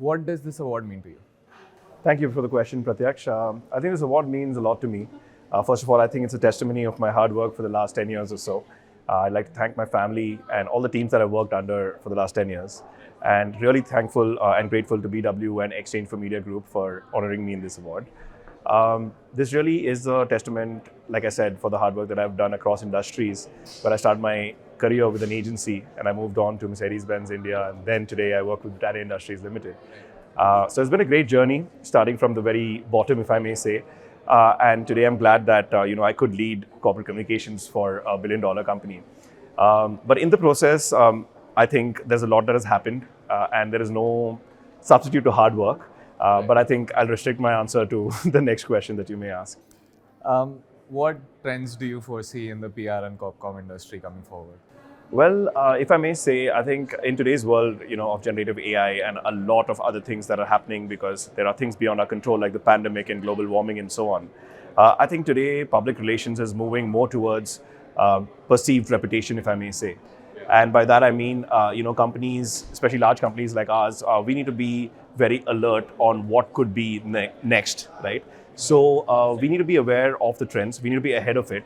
what does this award mean to you? Thank you for the question, Pratyaksh. I think this award means a lot to me. First of all, I think it's a testimony of my hard work for the last 10 years or so. I'd like to thank my family and all the teams that I've worked under for the last 10 years. And really thankful and grateful to BW and Exchange for Media Group for honoring me in this award. This really is a testament, like I said, for the hard work that I've done across industries. Where I started my career with an agency and I moved on to Mercedes-Benz India, and then today I work with Britannia Industries Limited. So it's been a great journey, starting from the very bottom, if I may say. And today I'm glad that I could lead corporate communications for a billion-dollar company. But in the process, I think there's a lot that has happened, and there is no substitute to hard work. But I think I'll restrict my answer to the next question that you may ask. What trends do you foresee in the PR and Corp-Com industry coming forward? Well, if I may say, I think in today's world, of generative AI and a lot of other things that are happening, because there are things beyond our control, like the pandemic and global warming and so on. I think today public relations is moving more towards perceived reputation, if I may say. And by that I mean, companies, especially large companies like ours, we need to be very alert on what could be next, right? So we need to be aware of the trends. We need to be ahead of it,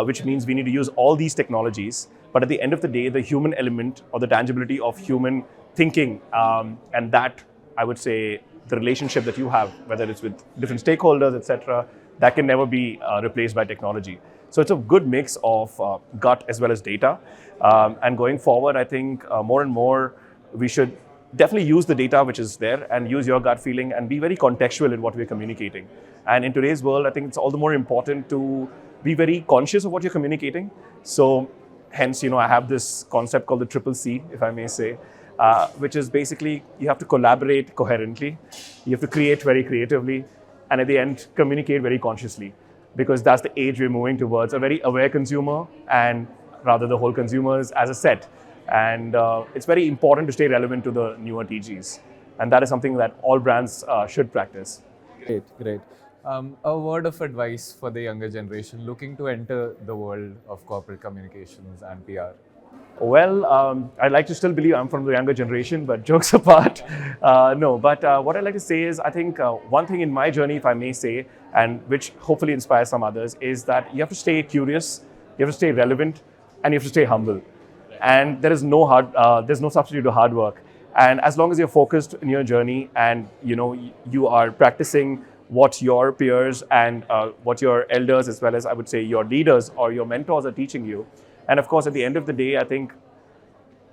which means we need to use all these technologies. But at the end of the day, the human element or the tangibility of human thinking, and that, I would say, the relationship that you have, whether it's with different stakeholders, etc., that can never be replaced by technology. So it's a good mix of gut as well as data. And going forward, I think more and more we should definitely use the data which is there and use your gut feeling and be very contextual in what we're communicating. And in today's world, I think it's all the more important to be very conscious of what you're communicating. So hence, I have this concept called the triple C, if I may say, which is basically you have to collaborate coherently, you have to create very creatively, and at the end, communicate very consciously, because that's the age we're moving towards, a very aware consumer and rather the whole consumers as a set. And it's very important to stay relevant to the newer TGs. And that is something that all brands should practice. Great. A word of advice for the younger generation looking to enter the world of corporate communications and PR. Well, I'd like to still believe I'm from the younger generation, but jokes apart, no. But what I'd like to say is, I think one thing in my journey, if I may say, and which hopefully inspires some others, is that you have to stay curious, you have to stay relevant, and you have to stay humble. And there's no substitute to hard work. And as long as you're focused in your journey and you are practicing what your peers and what your elders, as well as I would say your leaders or your mentors are teaching you. And of course, at the end of the day, I think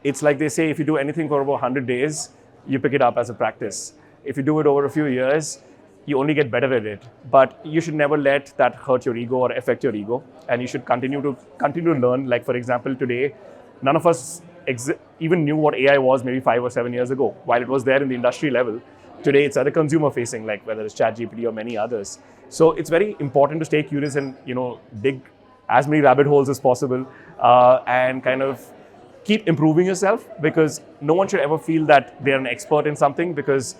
it's like they say, if you do anything for over 100 days, you pick it up as a practice. If you do it over a few years, you only get better at it. But you should never let that hurt your ego or affect your ego. And you should continue to learn. Like, for example, today, none of us even knew what AI was maybe 5 or 7 years ago, while it was there in the industry level. Today, it's at the consumer facing, like whether it's ChatGPT or many others. So it's very important to stay curious and, dig as many rabbit holes as possible and kind of keep improving yourself, because no one should ever feel that they're an expert in something, because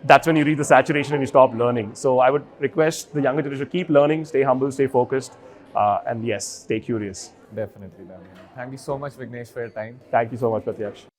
that's when you reach the saturation and you stop learning. So I would request the younger generation to keep learning, stay humble, stay focused, and yes, stay curious. Definitely. Thank you so much, Vignesh, for your time. Thank you so much, Pratyaksh.